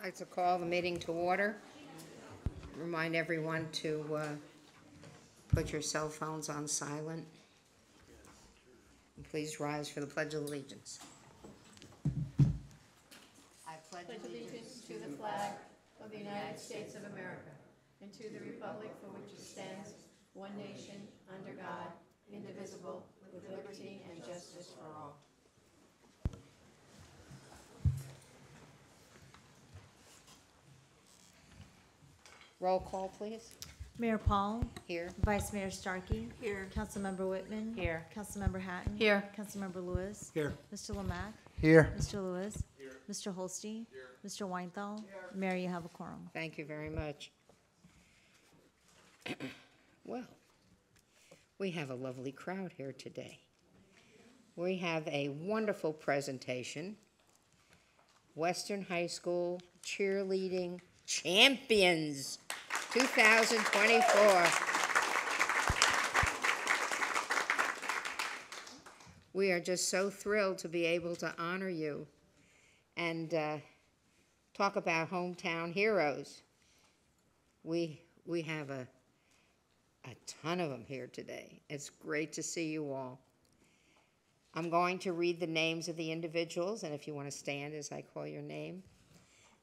I'd like to call the meeting to order. Remind everyone to put your cell phones on silent. And please rise for the Pledge of Allegiance. I pledge allegiance to the flag of the United States of America and to the republic for which it stands, one nation, under God, indivisible, with liberty and justice for all. Roll call, please. Mayor Paul. Here. Vice Mayor Starkey. Here. Councilmember Whitman. Here. Councilmember Hatton. Here. Councilmember Lewis. Here. Mr. Lamack. Here. Mr. Lewis. Here. Mr. Holstein. Here. Mr. Weinthal. Here. Mayor, you have a quorum. Thank you very much. Well, we have a lovely crowd here today. We have a wonderful presentation. Western High School Cheerleading Champions 2024. We are just so thrilled to be able to honor you and talk about hometown heroes. We have a ton of them here today. It's great to see you all. I'm going to read the names of the individuals, and if you want to stand as I call your name.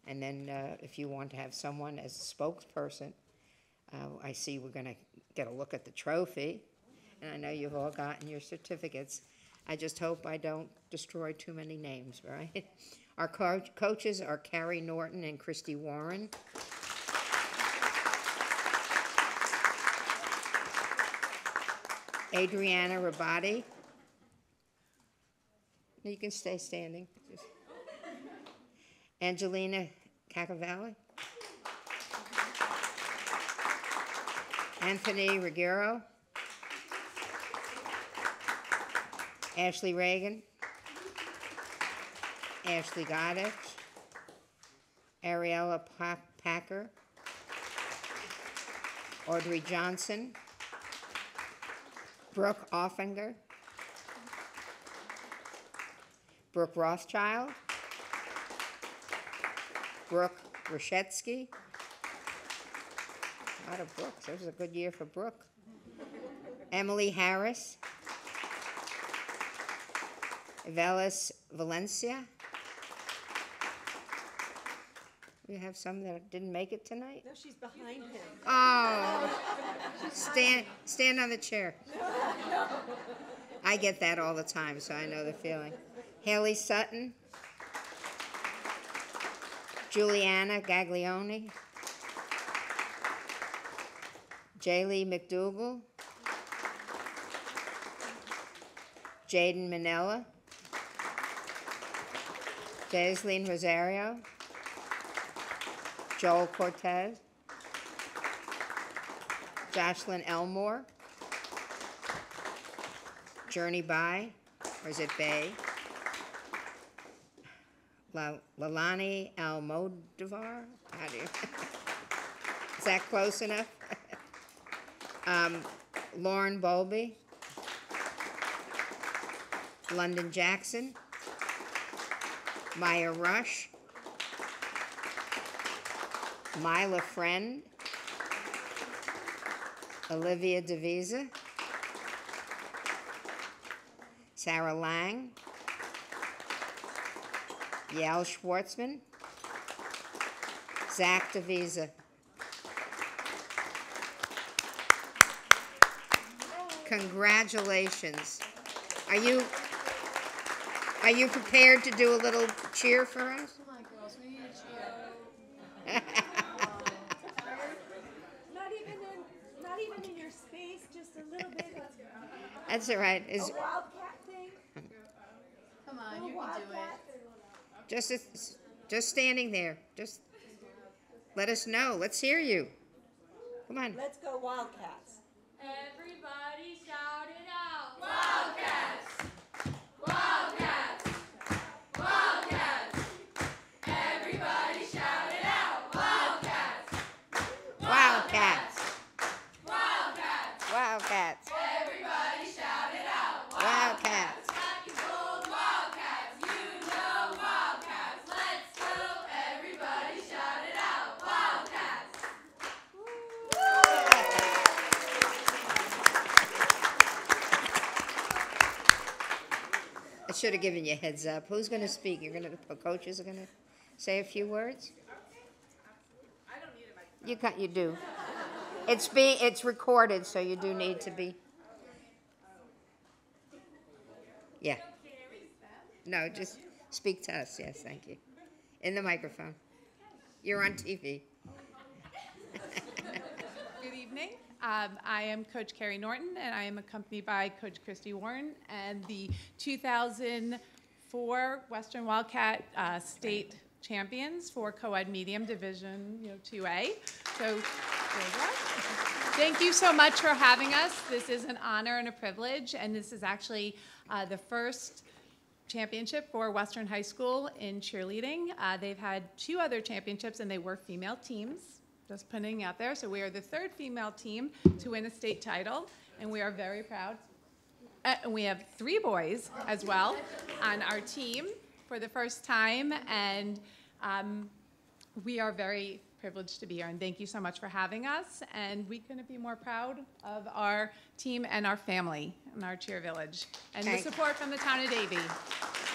And then if you want to have someone as a spokesperson, I see we're going to get a look at the trophy. And I know you've all gotten your certificates. I just hope I don't destroy too many names, right? Our coaches are Carrie Norton and Christy Warren. Adriana Rabati. You can stay standing. Angelina Cacavalli. Anthony Ruggiero. Ashley Reagan. Ashley Goddard. Ariella Packer. Audrey Johnson. Brooke Offinger. Brooke Rothschild. Brooke Rashetsky. A lot of Brooks. This was a good year for Brooke. Emily Harris. Velis Valencia. We have some that didn't make it tonight? No, she's behind him. Oh, stand on the chair. I get that all the time, so I know the feeling. Haley Sutton. Juliana Gaglione. Jaylee McDougall. Jaden Manella. Desleen Rosario. Joel Cortez. Jocelyn Elmore. Journey Bai, or is it Bay? Lalani Almodovar. How do you? Is that close enough? Lauren Bowlby. London Jackson. Maya Rush. Myla Friend. Olivia DeVisa. Sarah Lang. Yael Schwartzman. Zach DeVisa. Congratulations. Are you prepared to do a little cheer for us? Come on, girls, we need a cheer. Not even in your space, just a little bit. That's all right. A wildcat thing. Come on, you can do it. Just standing there. Just let us know. Let's hear you. Come on. Let's go Wildcats. Everybody shout it out. Wildcats! Wildcats! Wildcats! Everybody shout it out. Wildcats! Wildcats. Wildcats! Wildcats. Everybody shout it out. Wildcats. Black and gold Wildcats. You know Wildcats. Let's go. Everybody shout I should have given you a heads up. Who's going to speak? The coaches are going to say a few words? You do. It's recorded, so you do need to be. Yeah. No, just speak to us. Yes, thank you. In the microphone. You're on TV. Good evening. I am Coach Carrie Norton, and I am accompanied by Coach Christy Warren and the 2004 Western Wildcat State Champions for Co-ed Medium Division 2A. So there you go. Thank you so much for having us. This is an honor and a privilege, and this is actually the first championship for Western High School in cheerleading. They've had 2 other championships, and they were female teams. Just putting it out there. So we are the 3rd female team to win a state title, and we are very proud. And we have 3 boys as well on our team for the first time, and we are very privileged to be here. And thank you so much for having us. And we couldn't be more proud of our team and our family and our cheer village, and the support from the town of Davie.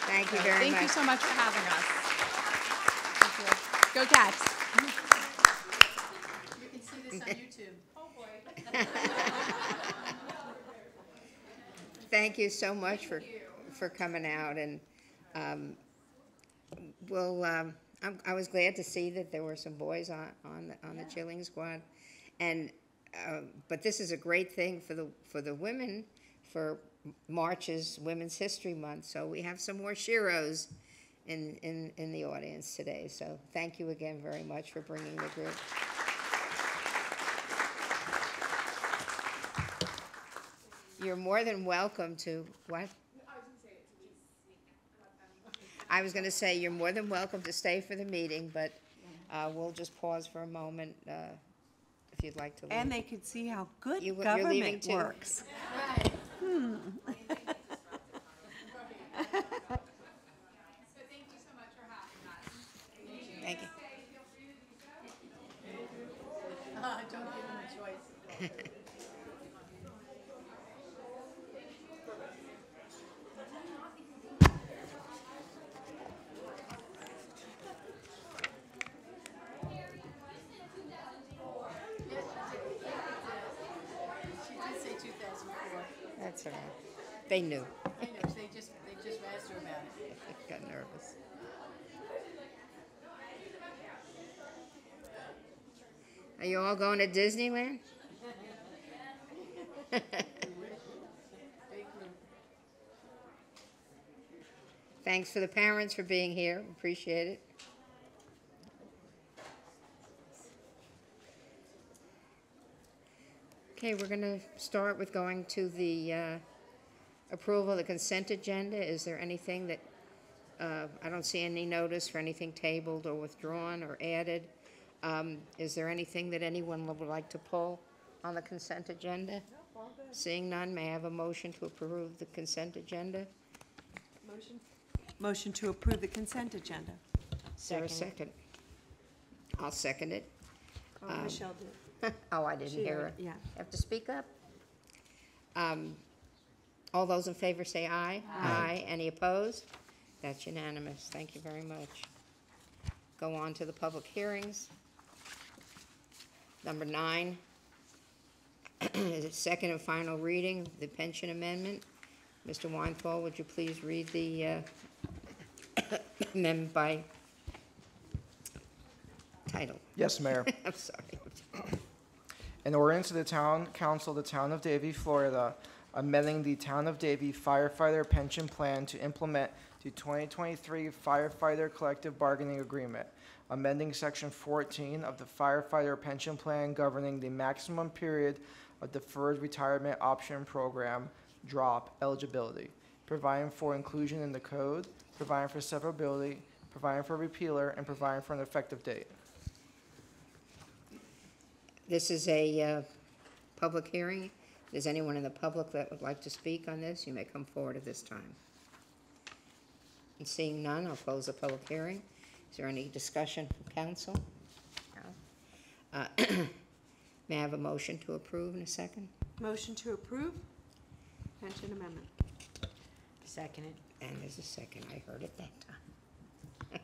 Thank you very much. Thank you so much for having us. Go Cats. On YouTube. Oh, boy. Thank you so much for coming out, and I was glad to see that there were some boys on the cheerleading squad, and but this is a great thing for the women. For March is Women's History Month, so we have some more sheroes in the audience today. So thank you again very much for bringing the group. You're more than welcome to, what? I was going to say you're more than welcome to stay for the meeting, but we'll just pause for a moment if you'd like to leave. And they could see how good You're leaving government too? works. Right. So thank you so much for having us. Thank you. Don't give them a choice. She did say 2004. That's all right. They knew. I know, they just asked her about it. Got nervous. Are you all going to Disneyland? Thanks for the parents for being here. Appreciate it. Okay, we're going to start with going to the approval of the consent agenda. Is there anything that, I don't see any notice for anything tabled or withdrawn or added. Is there anything that anyone would like to pull on the consent agenda? Seeing none, may I have a motion to approve the consent agenda? Motion to approve the consent agenda. Is there a second? I'll second it. Oh, Michelle did. Oh, I didn't She hear her. did, yeah. Have to speak up? All those in favor say aye. Aye. Any opposed? That's unanimous. Thank you very much. Go on to the public hearings. Number 9 is its second and final reading, the pension amendment. Mr. Weinthal, would you please read the amendment by title? Yes, Mayor. I'm sorry. An ordinance of the Town Council of the Town of Davie, Florida, amending the Town of Davie firefighter pension plan to implement the 2023 firefighter collective bargaining agreement, amending Section 14 of the firefighter pension plan governing the maximum period of deferred retirement option program drop eligibility, providing for inclusion in the code, providing for severability, providing for repealer, and providing for an effective date. This is a public hearing. If there's anyone in the public that would like to speak on this, you may come forward at this time. And seeing none, I'll close the public hearing. Is there any discussion from council? No. May I have a motion to approve in a second? Motion to approve pension amendment. Second it. And there's a second, I heard it that time.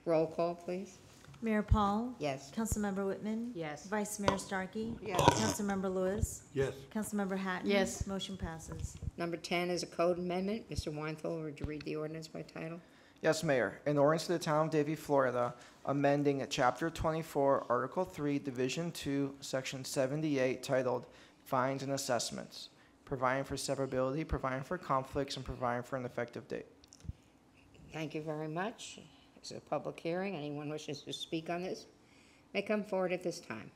Roll call, please. Mayor Paul? Yes. Councilmember Whitman? Yes. Vice Mayor Starkey? Yes. Councilmember Lewis? Yes. Councilmember Hatton? Yes. Motion passes. Number 10 is a code amendment. Mr. Weinthal, would you read the ordinance by title? Yes, Mayor. In ordinance to the Town of Davie, Florida, amending Chapter 24, Article 3, Division 2, Section 78, titled Fines and Assessments, providing for severability, providing for conflicts, and providing for an effective date. Thank you very much. This is a public hearing. Anyone wishes to speak on this may come forward at this time.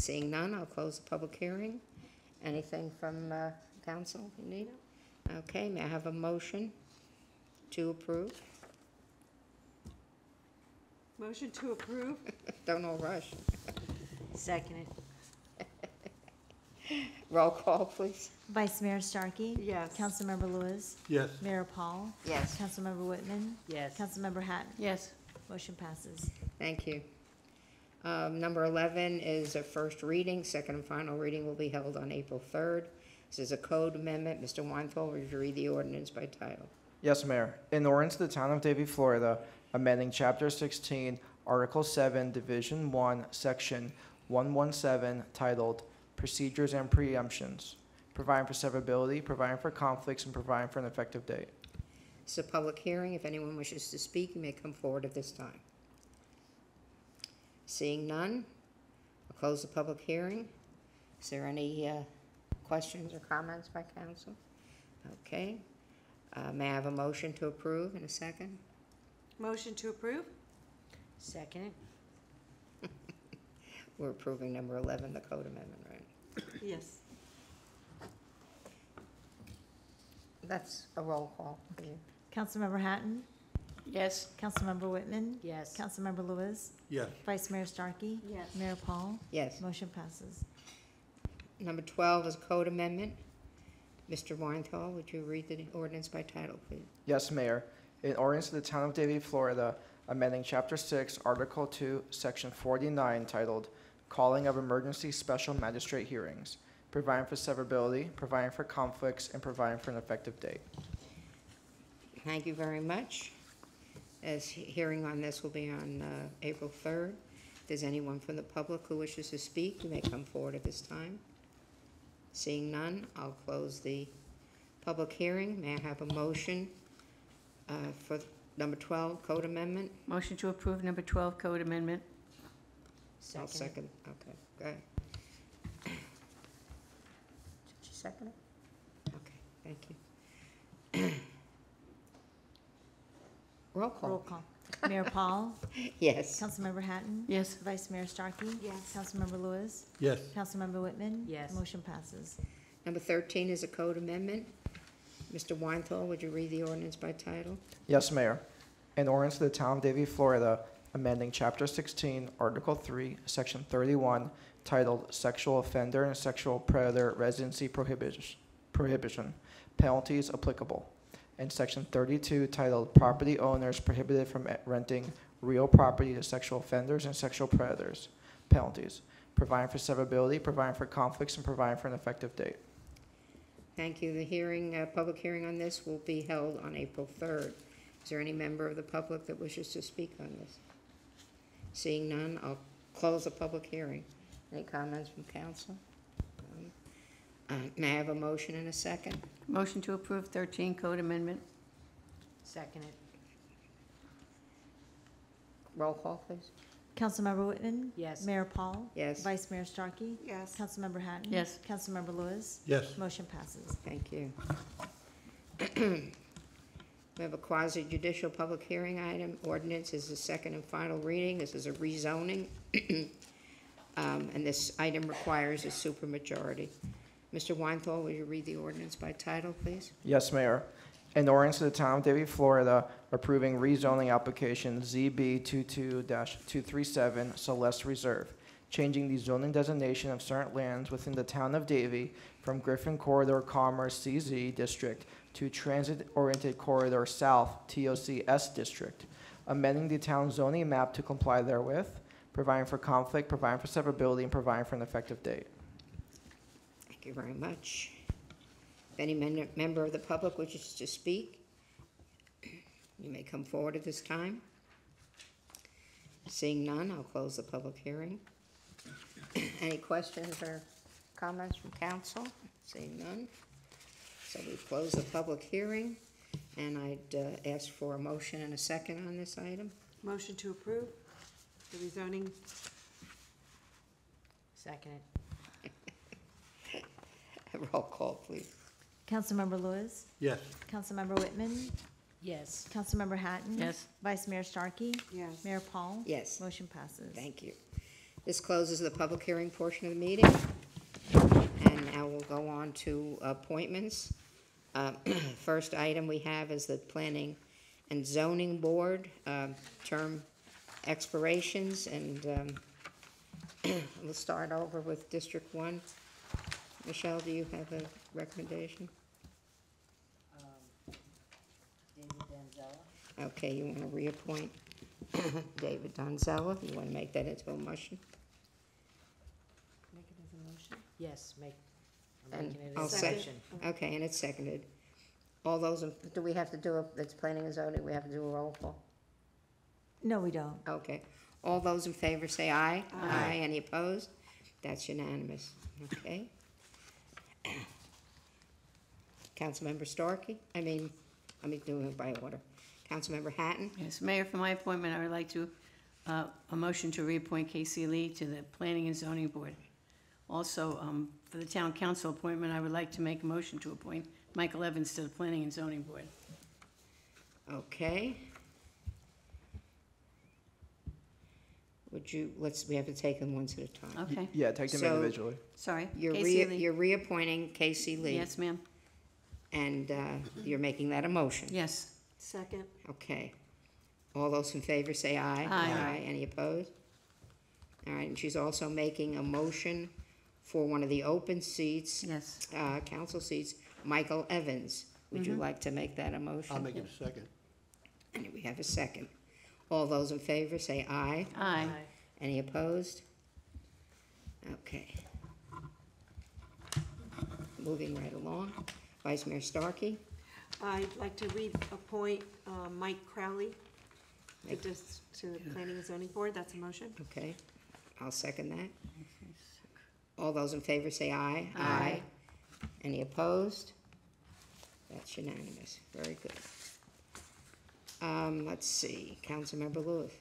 Seeing none, I'll close the public hearing. Anything from council you need? Okay, may I have a motion to approve? Motion to approve? Don't all rush. Second it. Roll call, please. Vice Mayor Starkey? Yes. Councilmember Lewis? Yes. Mayor Paul? Yes. Councilmember Whitman? Yes. Councilmember Hatton? Yes. Motion passes. Thank you. Number 11 is a first reading. Second and final reading will be held on April 3rd. This is a code amendment. Mr. Weinthal, would you read the ordinance by title? Yes, Mayor. In ordinance to the Town of Davie, Florida, amending Chapter 16, Article 7, Division 1, Section 117, titled Procedures and Preemptions, providing for severability, providing for conflicts, and providing for an effective date. It's a public hearing. If anyone wishes to speak, you may come forward at this time. Seeing none, I'll close the public hearing. Is there any questions or comments by council? Okay. May I have a motion to approve in a second? Motion to approve? Second. We're approving number 11, the code amendment, right? Yes. That's a roll call for you. Councilmember Hatton? Yes. Councilmember Whitman? Yes. Councilmember Lewis? Yes. Vice Mayor Starkey? Yes. Mayor Paul? Yes. Motion passes. Number 12 is code amendment. Mr. Weinthal, would you read the ordinance by title, please? Yes, Mayor. In ordinance to the Town of Davie, Florida, amending Chapter 6, Article 2, Section 49, titled Calling of Emergency Special Magistrate Hearings, providing for severability, providing for conflicts, and providing for an effective date. Thank you very much. As hearing on this will be on April 3rd. If there's anyone from the public who wishes to speak, you may come forward at this time. Seeing none, I'll close the public hearing. May I have a motion for number 12, code amendment? Motion to approve number 12 code amendment. I'll second. Okay, go ahead. Did you second it? Okay, thank you. Roll call. Roll call. Mayor Paul? Yes. Councilmember Hatton? Yes. Vice Mayor Starkey? Yes. Councilmember Lewis? Yes. Councilmember Whitman? Yes. Motion passes. Number 13 is a code amendment. Mr. Weinthal, would you read the ordinance by title? Yes, Mayor. In ordinance to the Town of Davie, Florida, amending Chapter 16, Article 3, Section 31, titled Sexual Offender and Sexual Predator Residency Prohibition, Penalties Applicable, and Section 32, titled Property Owners Prohibited from Renting Real Property to Sexual Offenders and Sexual Predators, Penalties, providing for severability, providing for conflicts, and providing for an effective date. Thank you. The hearing, public hearing on this will be held on April 3rd. Is there any member of the public that wishes to speak on this? Seeing none, I'll close the public hearing. Any comments from council? May I have a motion and a second? Motion to approve 13 code amendment. Second it. Roll call, please. Councilmember Whitman? Yes. Mayor Paul? Yes. Vice Mayor Starkey? Yes. Councilmember Hatton? Yes. Councilmember Lewis? Yes. Motion passes. Thank you. We have a quasi-judicial public hearing item. Ordinance is the second and final reading. This is a rezoning. And this item requires a supermajority. Mr. Weinthal, will you read the ordinance by title, please? Yes, Mayor. An ordinance to the Town of Davie, Florida, approving rezoning application ZB 22-237 Celeste Reserve, changing the zoning designation of certain lands within the Town of Davie from Griffin Corridor Commerce CZ District to Transit-Oriented Corridor South TOCS District, amending the town zoning map to comply therewith, providing for conflict, providing for severability, and providing for an effective date. Thank you very much. If any member of the public wishes to speak, you may come forward at this time. Seeing none, I'll close the public hearing. Any questions or comments from council? Seeing none. So we close the public hearing, and I'd ask for a motion and a second on this item. Motion to approve the rezoning. Second. Roll call, please. Councilmember Lewis, Yes. Councilmember Whitman, Yes. Councilmember Hatton. Yes. Vice Mayor Starkey. Yes. Mayor Paul. Yes. Motion passes. Thank you. This closes the public hearing portion of the meeting. And now we'll go on to appointments. First item we have is the Planning and Zoning Board, term expirations, and we'll start over with District 1. Michelle, do you have a recommendation? David Danzella. Okay, you want to reappoint David Donzella? You want to make that into a motion? Make it as a motion. Yes, I'm And making it I'll as a sec- motion. Okay, and it's seconded. All those, do we have to do, it's planning and zoning, we have to do a roll call? No, we don't. Okay. All those in favor say aye. Aye. Any opposed? That's unanimous. Okay. Councilmember Starkey, I'm doing it by order. Councilmember Hatton, Yes, Mayor, for my appointment, I would like to, a motion to reappoint Casey Lee to the Planning and Zoning Board. Also, for the Town Council appointment, I would like to make a motion to appoint Michael Evans to the Planning and Zoning Board. okay. We have to take them one at a time. Okay, Yeah, take them So- individually. sorry. You're Casey Lee. you're reappointing Casey Lee. Yes, ma'am. And you're making that a motion. Yes. Second. Okay. All those in favor say aye. Aye. Any opposed? All right, and she's also making a motion for one of the open seats, Yes. council seats, Michael Evans. Would you like to make that a motion? I'll make it a second. And we have a second. All those in favor say aye. Aye. Any opposed? Okay. Moving right along. Vice Mayor Starkey. I'd like to reappoint Mike Crowley to the Planning and Zoning Board. That's a motion. Okay. I'll second that. All those in favor say aye. Aye. Any opposed? That's unanimous. Very good. Let's see, Councilmember Lewis.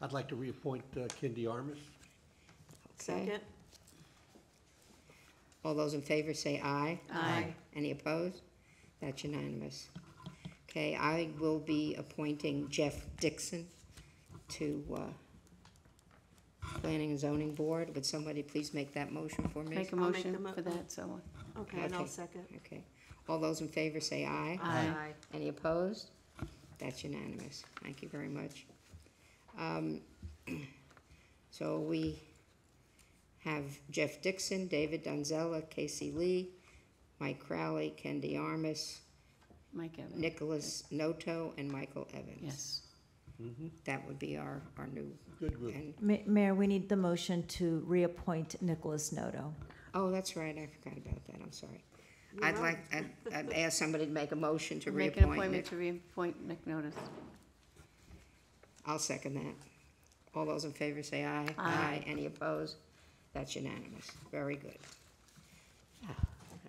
I'd like to reappoint Kendi Armas. Okay. Second. All those in favor say aye. Aye. Any opposed? That's unanimous. Okay, I will be appointing Jeff Dixon to Planning and Zoning Board. Would somebody please make that motion for me? Make a I'll make motion the for that, so. Okay, and I'll Okay. second. Okay. All those in favor say aye. Aye. Any opposed? That's unanimous. Thank you very much. So we have Jeff Dixon, David Donzella, Casey Lee, Mike Crowley, Kendi Armas, Mike Evans. Nicholas Noto, and Michael Evans. Yes. That would be our new. Good group. And, Mayor, we need the motion to reappoint Nicholas Noto. oh, that's right, I forgot about that, I'm sorry. I'd ask somebody to make a motion to Make an reappoint appointment Nick. to reappoint Nick Notice. I'll second that. All those in favor say aye. Aye. Any opposed? That's unanimous. Very good.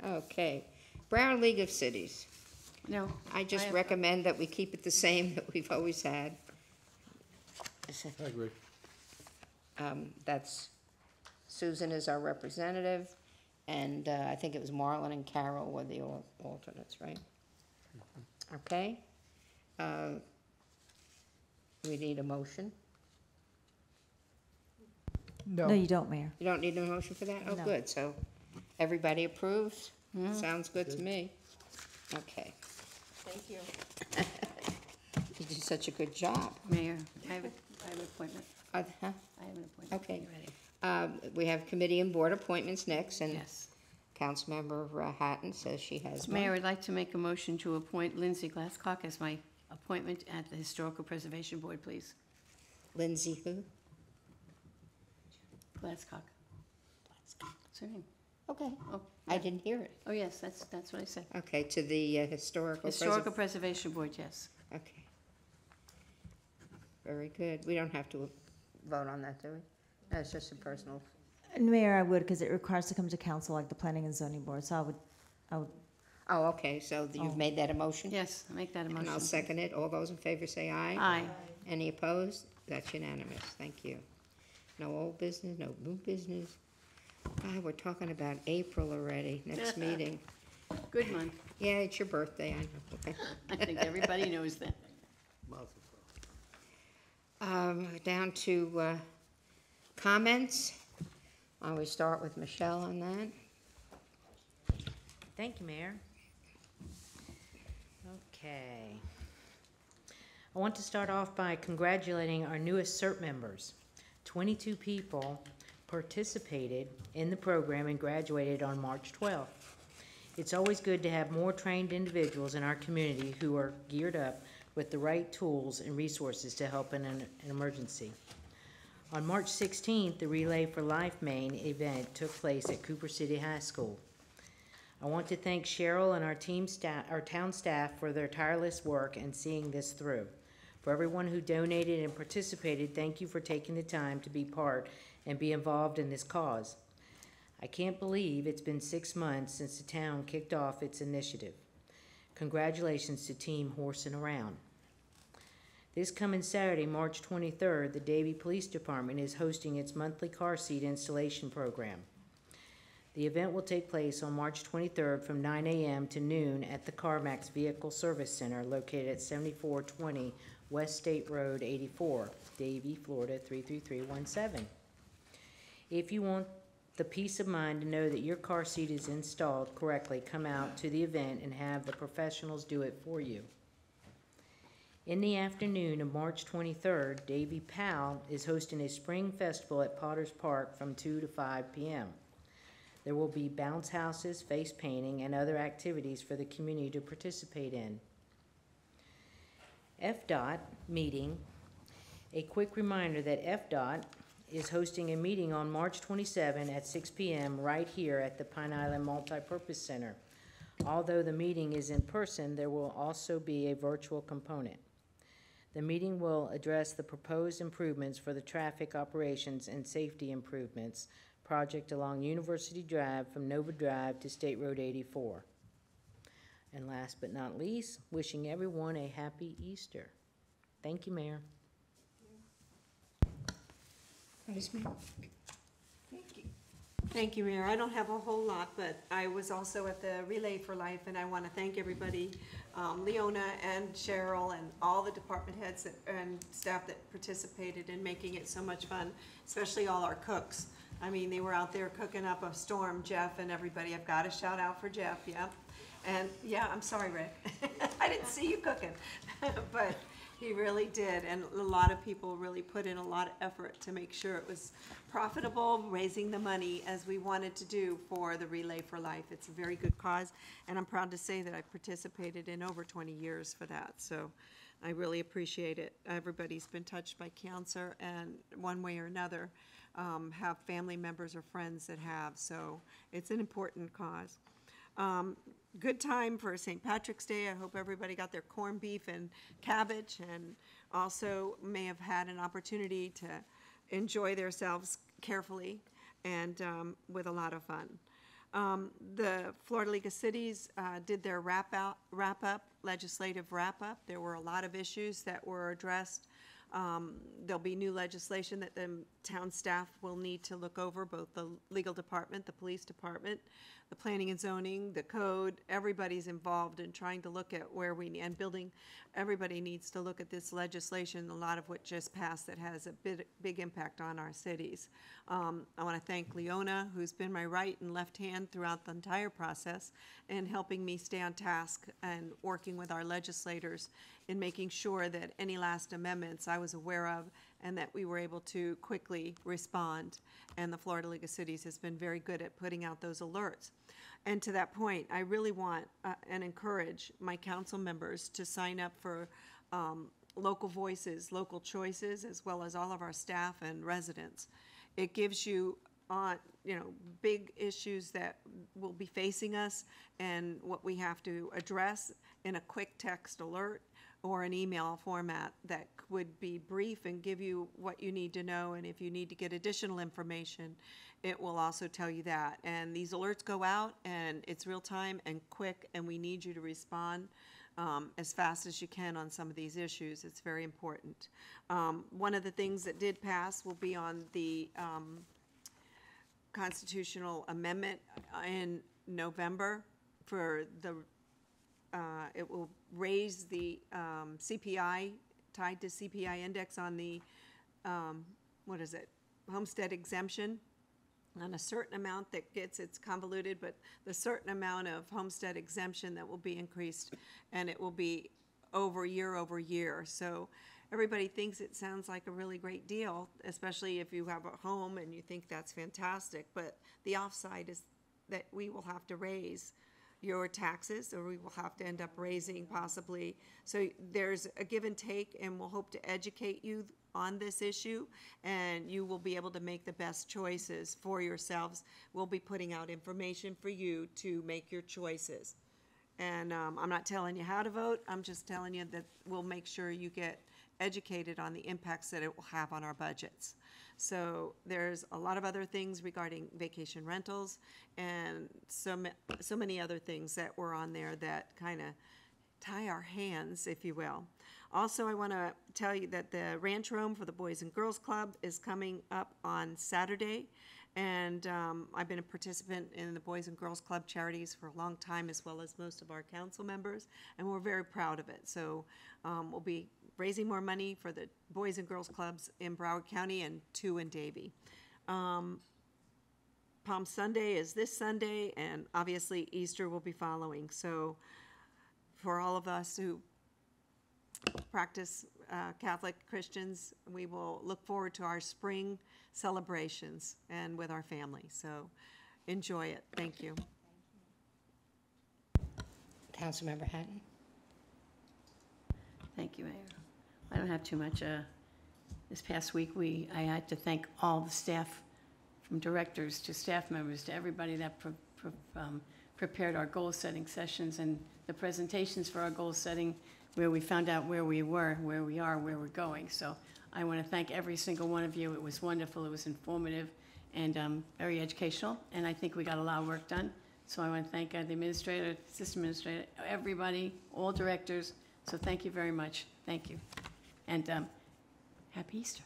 Okay. Broward League of Cities. No. I just have- recommend that we keep it the same that we've always had. I agree. That's, Susan is our representative, and I think it was Marlon and Carol were the alternates, right? Okay. We need a motion. No, you don't, Mayor. You don't need a motion for that? Oh, No. good, so everybody approves? Sounds good to me. Okay. Thank you. You did such a good job. Mayor, I have an appointment. Huh? I have an appointment. Okay. You ready? We have committee and board appointments next, and Yes. Councilmember Hatton says she has one. Mayor, I'd like to make a motion to appoint Lindsay Glasscock as my appointment at the Historical Preservation Board, please. Lindsay who? Glasscock. What's her name? Okay, Oh, I didn't hear it. oh, yes, that's what I said. Okay, to the Historical Historical Preservation Board, yes. Okay. Very good. We don't have to vote on that, do we? No, it's just a personal. And Mayor, I would, because it requires to come to council like the planning and zoning board, so I would, Oh, okay, so you've Oh. made that a motion? Yes, I'll make that a And I'll motion. second it. All those in favor say aye. Aye. Any opposed? That's unanimous. Thank you. No old business, no new business. God, we're talking about April already, next meeting. Good month. Yeah, it's your birthday, I know. Okay. I think everybody knows that. Down to comments. We start with Michelle on that. Thank you, Mayor. Okay. I want to start off by congratulating our newest CERT members. 22 people participated in the program and graduated on March 12th. It's always good to have more trained individuals in our community who are geared up with the right tools and resources to help in an emergency. On March 16th, the Relay for Life Main event took place at Cooper City High School. I want to thank Cheryl and our town staff for their tireless work and seeing this through. For everyone who donated and participated, thank you for taking the time to be part and be involved in this cause. I can't believe it's been 6 months since the town kicked off its initiative. Congratulations to Team Horsing Around. This coming Saturday, March 23rd, the Davie Police Department is hosting its monthly car seat installation program. The event will take place on March 23rd from 9 a.m. to noon at the CarMax Vehicle Service Center located at 7420 West State Road 84, Davie, Florida 33317. If you want the peace of mind to know that your car seat is installed correctly, come out to the event and have the professionals do it for you. In the afternoon of March 23rd, Davie PAL is hosting a spring festival at Potters Park from 2 to 5 p.m. There will be bounce houses, face painting, and other activities for the community to participate in. FDOT meeting. A quick reminder that FDOT is hosting a meeting on March 27 at 6 p.m. right here at the Pine Island Multipurpose Center. Although the meeting is in person, there will also be a virtual component. The meeting will address the proposed improvements for the traffic operations and safety improvements project along University Drive from Nova Drive to State Road 84. And last but not least, wishing everyone a happy Easter. Thank you, Mayor. Vice Mayor. Thank you, Mayor. I don't have a whole lot, but I was also at the Relay for Life, and I want to thank everybody, Leona and Cheryl and all the department heads and staff that participated in making it so much fun, especially all our cooks. I mean, they were out there cooking up a storm, Jeff and everybody. I've got to shout out for Jeff, yeah. And yeah, I'm sorry, Rick. I didn't see you cooking, but he really did. And a lot of people really put in a lot of effort to make sure it was profitable, raising the money as we wanted to do for the Relay for Life. It's a very good cause, and I'm proud to say that I've participated in over 20 years for that. So I really appreciate it. Everybody's been touched by cancer, and one way or another, have family members or friends that have. So it's an important cause. Good time for St. Patrick's Day. I hope everybody got their corned beef and cabbage, and also may have had an opportunity to enjoy themselves carefully and with a lot of fun. The Florida League of Cities did their wrap-up, legislative wrap-up. There were a lot of issues that were addressed. There'll be new legislation that the town staff will need to look over, both the legal department, the police department, the planning and zoning, the code. Everybody's involved in trying to look at where we, and building, everybody needs to look at this legislation, a lot of what just passed that has a big impact on our cities. I want to thank Leona, who's been my right and left hand throughout the entire process, and helping me stay on task and working with our legislators in making sure that any last amendments I was aware of and that we were able to quickly respond. And the Florida League of Cities has been very good at putting out those alerts. And to that point, I really want and encourage my council members to sign up for local voices, local choices, as well as all of our staff and residents. It gives you on, big issues that will be facing us and what we have to address in a quick text alert or an email format that would be brief and give you what you need to know. And if you need to get additional information, it will also tell you that. And these alerts go out and it's real time and quick, and we need you to respond as fast as you can on some of these issues. It's very important. One of the things that did pass will be on the constitutional amendment in November for the, it will raise the CPI, tied to CPI index on the, homestead exemption on a certain amount that gets, it's convoluted, but the certain amount of homestead exemption that will be increased, and it will be over year. So everybody thinks it sounds like a really great deal, especially if you have a home and you think that's fantastic. But the offside is that we will have to raise your taxes, or we will have to end up raising possibly. So there's a give and take, and we'll hope to educate you on this issue, and you will be able to make the best choices for yourselves. We'll be putting out information for you to make your choices. And I'm not telling you how to vote, I'm just telling you that we'll make sure you get educated on the impacts that it will have on our budgets. So there's a lot of other things regarding vacation rentals and so many other things that were on there that kind of tie our hands, if you will. Also, I want to tell you that the Ranch Roam for the Boys and Girls Club is coming up on Saturday. And I've been a participant in the Boys and Girls Club charities for a long time, as well as most of our council members, and we're very proud of it. So we'll be raising more money for the Boys and Girls Clubs in Broward County and 2 in Davie. Palm Sunday is this Sunday, and obviously Easter will be following. So for all of us who practice Catholic Christians, we will look forward to our spring celebrations and with our family. So enjoy it. Thank you. Councilmember Hatton. Thank you, Mayor. I don't have too much. This past week, I had to thank all the staff, from directors to staff members to everybody that prepared our goal-setting sessions and the presentations for our goal-setting, where we found out where we were, where we are, where we're going. So I want to thank every single one of you. It was wonderful. It was informative and very educational, and I think we got a lot of work done. So I want to thank the administrator, assistant administrator, everybody, all directors. So thank you very much. Thank you. And happy Easter.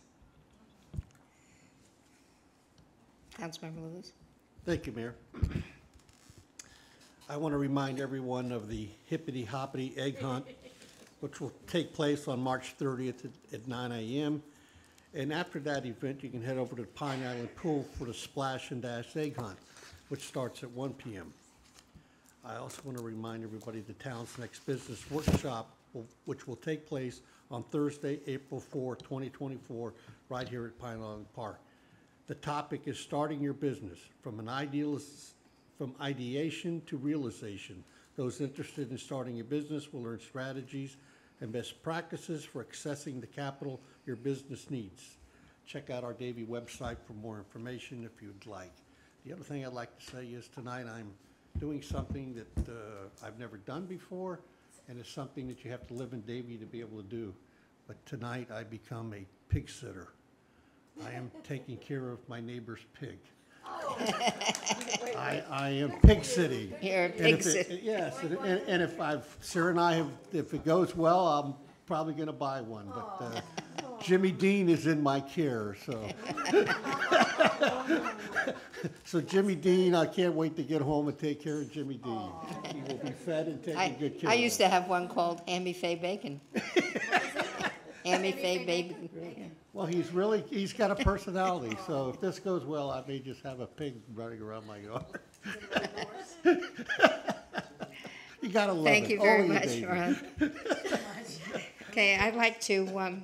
Councilmember Lewis. Thank you, Mayor. I want to remind everyone of the Hippity Hoppity Egg Hunt, which will take place on March 30th at 9 a.m. And after that event, you can head over to the Pine Island Pool for the Splash and Dash Egg Hunt, which starts at 1 p.m. I also want to remind everybody the town's next business workshop, which will take place on Thursday, April 4, 2024, right here at Pine Island Park. The topic is starting your business, from ideation to realization. Those interested in starting a business will learn strategies and best practices for accessing the capital your business needs. Check out our Davie website for more information if you'd like. The other thing I'd like to say is tonight I'm doing something that I've never done before, and it's something that you have to live in Davie to be able to do. But tonight I become a pig sitter. I am taking care of my neighbor's pig. I am pig sitting. You're a pig sitter. Yes, and if Sarah and I have, if it goes well, I'm probably going to buy one. But Jimmy Dean is in my care, so. So Jimmy Dean, I can't wait to get home and take care of Jimmy Dean. He will be fed and taken good care of. I used to have one called Hammy Faye Bacon. Hammy Faye Bacon. Well, he's got a personality, so if this goes well, I may just have a pig running around my yard. You gotta love it. Thank you very Only a much, baby. Ron. Okay, I'd like to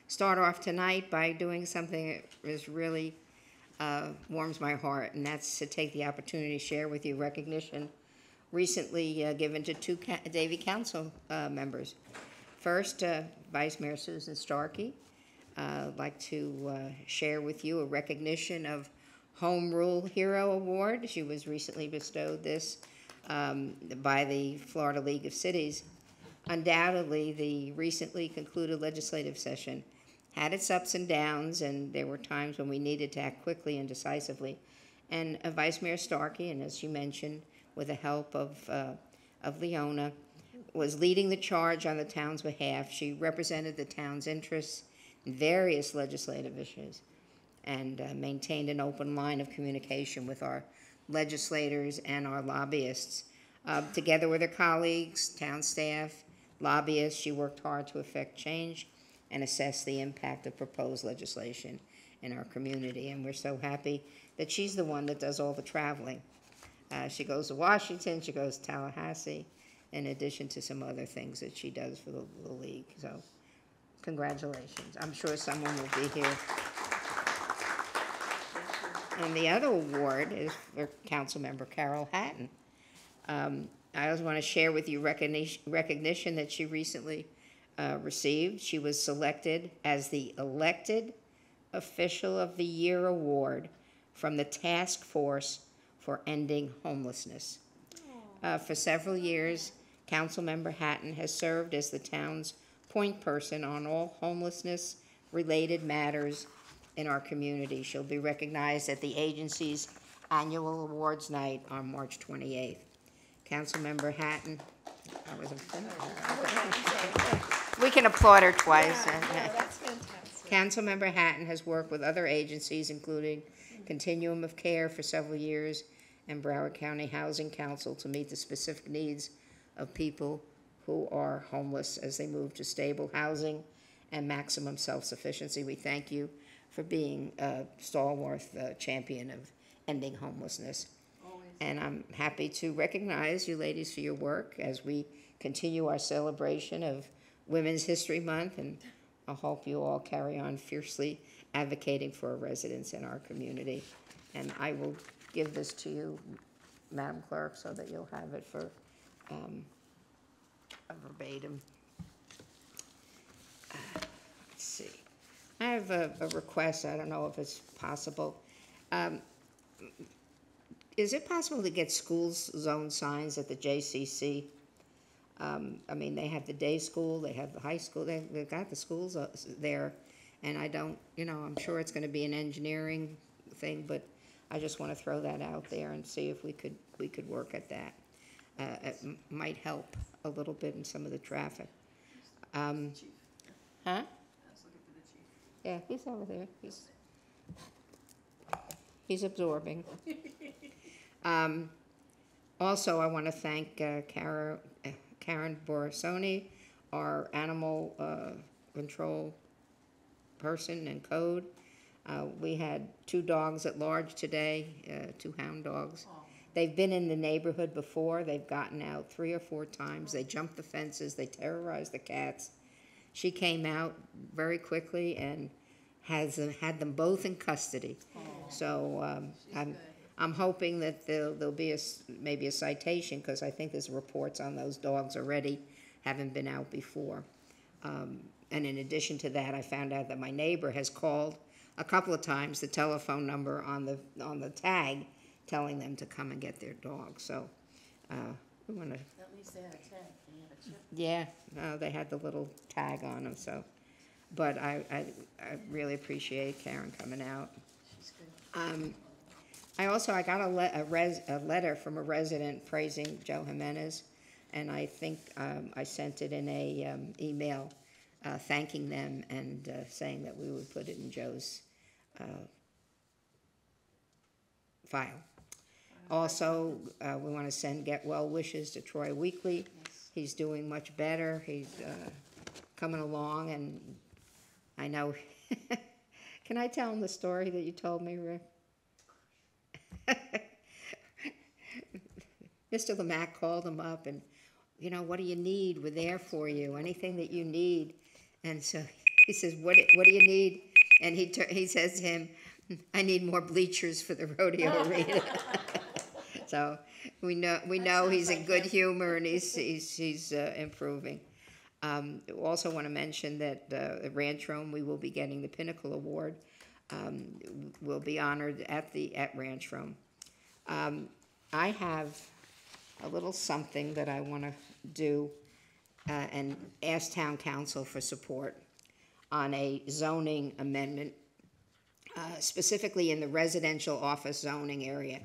start off tonight by doing something that is really warms my heart, and that's to take the opportunity to share with you recognition recently given to 2 Davie Council members. First, Vice Mayor Susan Starkey I'd like to share with you a recognition of Home Rule Hero Award. She was recently bestowed this by the Florida League of Cities. Undoubtedly, the recently concluded legislative session had its ups and downs, and there were times when we needed to act quickly and decisively. And Vice Mayor Starkey, and as you mentioned, with the help of Leona, was leading the charge on the town's behalf. She represented the town's interests in various legislative issues and maintained an open line of communication with our legislators and our lobbyists. Together with her colleagues, town staff, lobbyists, she worked hard to effect change and assess the impact of proposed legislation in our community. And we're so happy that she's the one that does all the traveling. She goes to Washington, she goes to Tallahassee, in addition to some other things that she does for the league. So congratulations. I'm sure someone will be here. And the other award is for Councilmember Carol Hatton. I also want to share with you recognition that she recently received. She was selected as the Elected Official of the Year Award from the Task Force for Ending Homelessness. For several years, Councilmember Hatton has served as the town's point person on all homelessness-related matters in our community. She'll be recognized at the agency's annual awards night on March 28th. Councilmember Hatton, I wasn't finished. We can applaud her twice. That's fantastic. Councilmember Hatton has worked with other agencies, including Continuum of Care for several years and Broward County Housing Council, to meet the specific needs of people who are homeless as they move to stable housing and maximum self-sufficiency. We thank you for being a stalwart champion of ending homelessness. Always. And I'm happy to recognize you ladies for your work as we continue our celebration of Women's History Month, and I hope you all carry on fiercely advocating for our residents in our community. And I will give this to you, Madam Clerk, so that you'll have it for a verbatim. Let's see. I have a request. I don't know if it's possible. Is it possible to get school zone signs at the JCC? I mean, they have the day school, they have the high school, they've got the schools there, and I don't, I'm sure it's going to be an engineering thing, but I just want to throw that out there and see if we could work at that. It might help a little bit in some of the traffic. Huh? Yeah, he's over there. He's absorbing. Also, I want to thank Karen Borisoni, our animal control person and code. We had 2 dogs at large today, 2 hound dogs. They've been in the neighborhood before. They've gotten out 3 or 4 times. They jumped the fences. They terrorized the cats. She came out very quickly and has had them both in custody. So I'm hoping that there'll be maybe a citation, because I think there's reports on those dogs already having been out before. And in addition to that, I found out that my neighbor has called a couple of times the telephone number on the tag, telling them to come and get their dog. So we want to. At least they had a tag. They had a chip. Yeah, no, they had the little tag on them. So, but I really appreciate Karen coming out. She's good. I got a letter from a resident praising Joe Jimenez, and I think I sent it in a email thanking them and saying that we would put it in Joe's file. Also, we want to get well wishes to Troy Weekly. Yes. He's doing much better. He's coming along, and I know. Can I tell him the story that you told me, Rick? Mr. Lemack called him up and, what do you need? We're there for you. Anything that you need. And so he says, what do you need? And he says to him, I need more bleachers for the rodeo arena. So we know he's in good humor, and he's improving. Also want to mention that at Ranch Rome, we will be getting the Pinnacle Award. Will be honored at Ranch Rome. I have a little something that I want to do and ask Town Council for support on a zoning amendment, specifically in the residential office zoning area,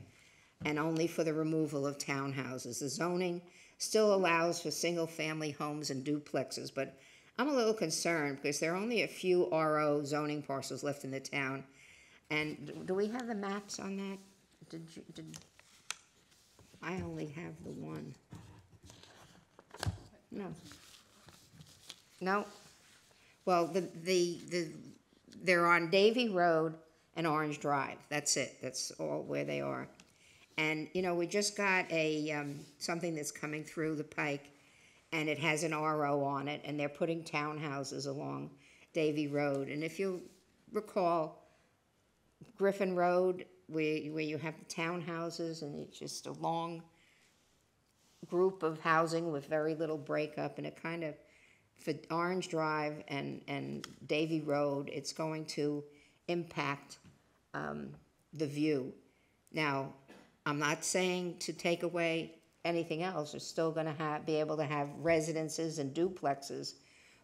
and only for the removal of townhouses. The zoning still allows for single-family homes and duplexes, but I'm a little concerned because there are only a few RO zoning parcels left in the town. And do we have the maps on that? I only have the one. No. No. Well, they're on Davie Road and Orange Drive. That's it. That's all where they are. And, you know, we just got something that's coming through the pike, and it has an RO on it, and they're putting townhouses along Davie Road. And if you recall, Griffin Road, where you have the townhouses, and it's just a long group of housing with very little breakup, and it kind of, for Orange Drive and Davie Road, it's going to impact the view. Now, I'm not saying to take away anything else. They're still going to be able to have residences and duplexes,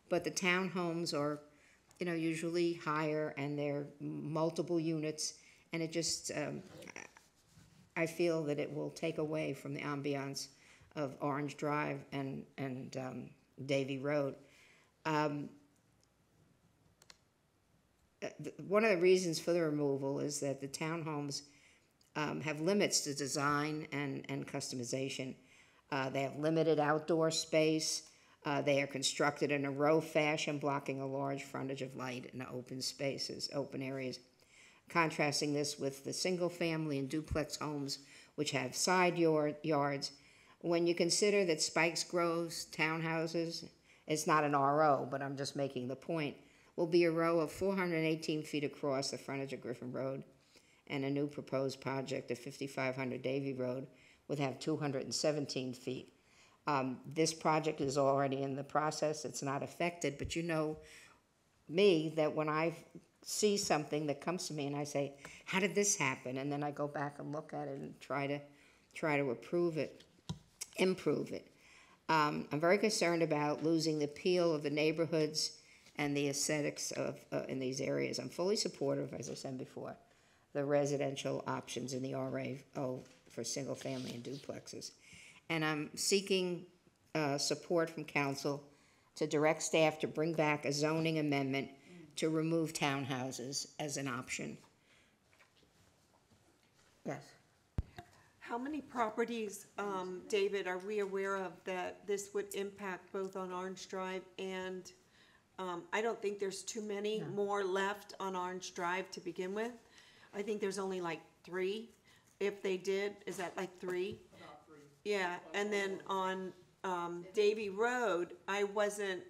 but the townhomes are, you know, usually higher, and they're multiple units, and it just, I feel that it will take away from the ambiance of Orange Drive and Davie Road. One of the reasons for the removal is that the townhomes have limits to design and customization. They have limited outdoor space. They are constructed in a row fashion, blocking a large frontage of light in open spaces, open areas. Contrasting this with the single-family and duplex homes, which have side yards. When you consider that Spikes Grove's townhouses, it's not an RO, but I'm just making the point, will be a row of 418 feet across the frontage of Griffin Road, and a new proposed project of 5500 Davie Road would have 217 feet. This project is already in the process. It's not affected, but you know me, that when I see something that comes to me and I say, how did this happen? And then I go back and look at it and try to improve it. I'm very concerned about losing the appeal of the neighborhoods and the aesthetics of in these areas. I'm fully supportive, as I said before, the residential options in the RAO for single family and duplexes. And I'm seeking support from council to direct staff to bring back a zoning amendment to remove townhouses as an option. Yes. How many properties, David, are we aware of that this would impact both on Orange Drive and, I don't think there's too many more left on Orange Drive to begin with. I think there's only like 3. If they did, is that like 3? About 3. Yeah, and then on Davie Road, I wasn't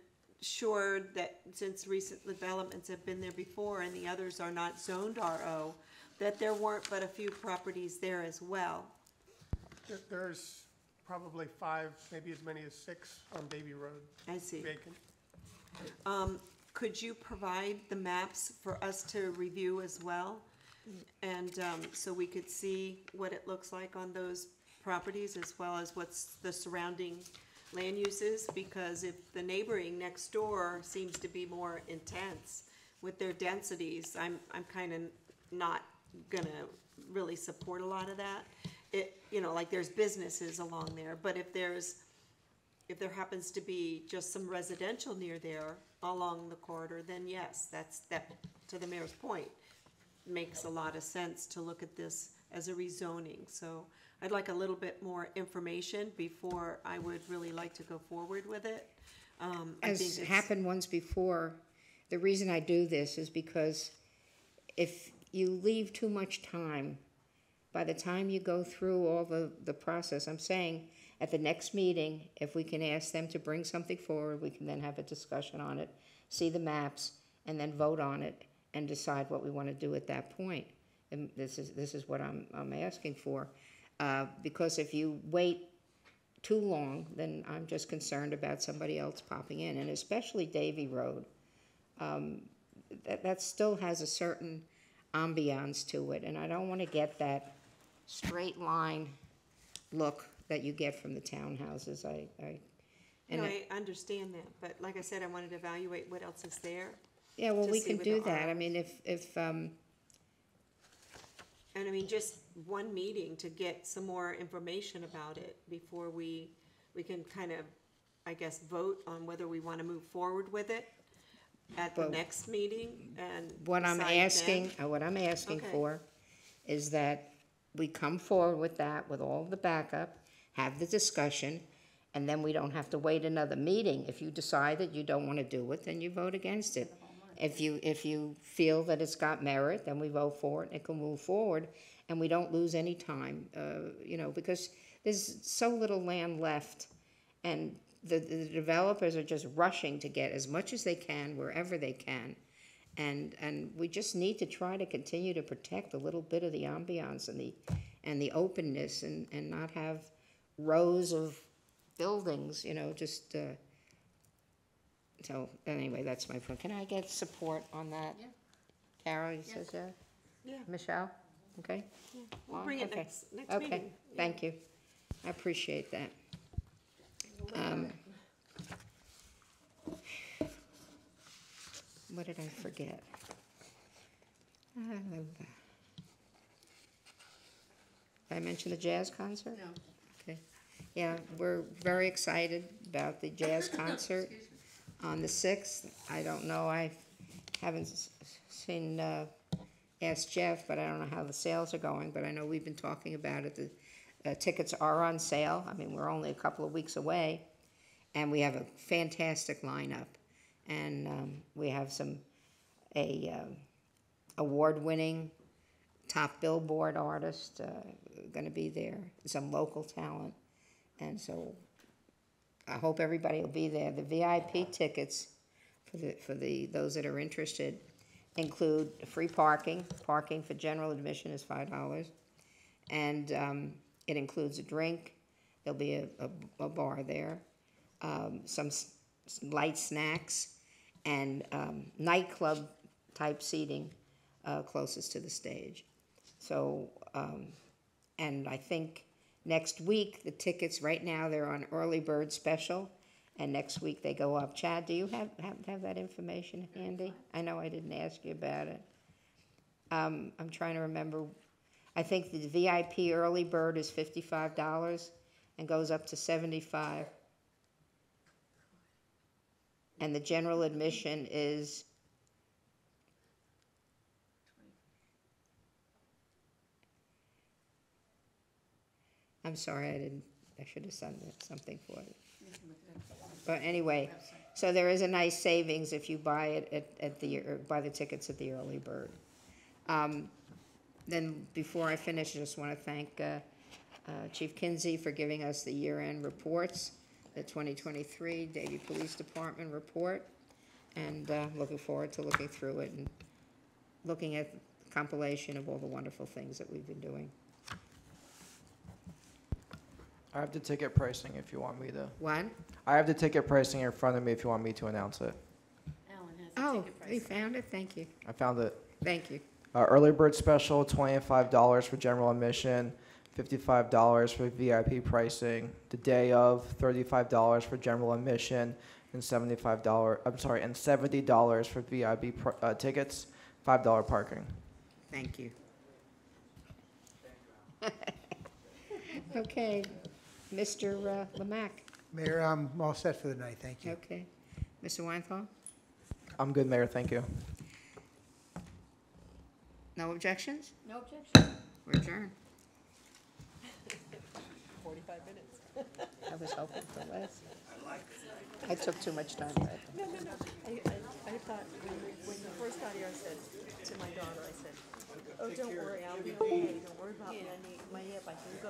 sure that since recent developments have been there before and the others are not zoned RO, that there weren't but a few properties there as well. There's probably 5, maybe as many as 6 on Davie Road. I see. Vacant. Could you provide the maps for us to review as well? And so we could see what it looks like on those properties as well as what's the surrounding land uses? Because if the neighboring next door seems to be more intense with their densities, I'm kind of not gonna really support a lot of that. It, you know, like there's businesses along there, but if there happens to be just some residential near there along the corridor, then yes, that, to the mayor's point, makes a lot of sense to look at this as a rezoning. So I'd like a little bit more information before I would really like to go forward with it. As happened once before, the reason I do this is because if you leave too much time, by the time you go through all the process, I'm saying at the next meeting, if we can ask them to bring something forward, we can then have a discussion on it, see the maps, and then vote on it and decide what we want to do at that point. And this is what I'm asking for, because if you wait too long, then I'm just concerned about somebody else popping in, and especially Davie Road. That still has a certain ambiance to it, and I don't want to get that straight line look that you get from the townhouses. No, I understand that, but like I said, I wanted to evaluate what else is there. Yeah, well, to we see can what do there that. are. I mean, if And I mean, just one meeting to get some more information about it before we can kind of, I guess, vote on whether we want to move forward with it at the Well, next meeting and what I'm decide then. asking Okay. for is that we come forward with that, with all the backup, have the discussion, and then we don't have to wait another meeting. If you decide that you don't want to do it, then you vote against it. If you feel that it's got merit, then we vote for it and it can move forward, and we don't lose any time, because there's so little land left, and the developers are just rushing to get as much as they can wherever they can. And we just need to try to continue to protect a little bit of the ambiance and the openness, and not have rows of buildings, so anyway, that's my point. Can I get support on that? Yeah. Carol, you says yeah? Yeah, Michelle? Okay? we'll bring it Okay. next Okay, meeting. thank you. I appreciate that. What did I forget? Did I mention the jazz concert? No. Okay. Yeah, we're very excited about the jazz concert on the 6th. I don't know, I haven't seen, asked Jeff, but I don't know how the sales are going, but I know we've been talking about it. The tickets are on sale. I mean, we're only a couple of weeks away, and we have a fantastic lineup. And we have award-winning top Billboard artist going to be there, some local talent, and so I hope everybody will be there. The VIP tickets for those that are interested include free parking. Parking for general admission is $5, and it includes a drink. There'll be a bar there, some light snacks, and nightclub type seating closest to the stage. So, and I think next week the tickets, right now they're on early bird special, and next week they go up. Chad, do you have that information handy? I know I didn't ask you about it. I'm trying to remember. I think the VIP early bird is $55 and goes up to $75. And the general admission is I'm sorry, I should have done something for it. But anyway, so there is a nice savings if you buy it buy the tickets at the early bird. Then before I finish, I just want to thank Chief Kinsey for giving us the year-end reports, the 2023 Davie Police Department report, and looking forward to looking through it and looking at the compilation of all the wonderful things that we've been doing. I have the ticket pricing if you want me to. What? I have the ticket pricing in front of me if you want me to announce it. Alan has the Oh, ticket price. you found it? Thank you. I found it. Thank you. Early bird special, $25 for general admission, $55 for VIP pricing. The day of, $35 for general admission, and $70 for VIP tickets, $5 parking. Thank you. Okay, Mr. Lemack. Mayor, I'm all set for the night, thank you. Okay. Mr. Weinthal? I'm good, Mayor, thank you. No objections? No objection. We're adjourned. 45 minutes. I was hoping for less. I took too much time. But No. I thought, when you first got here, I said to my daughter, I said, oh, don't worry, I'll be okay, don't worry about my hip, I can go.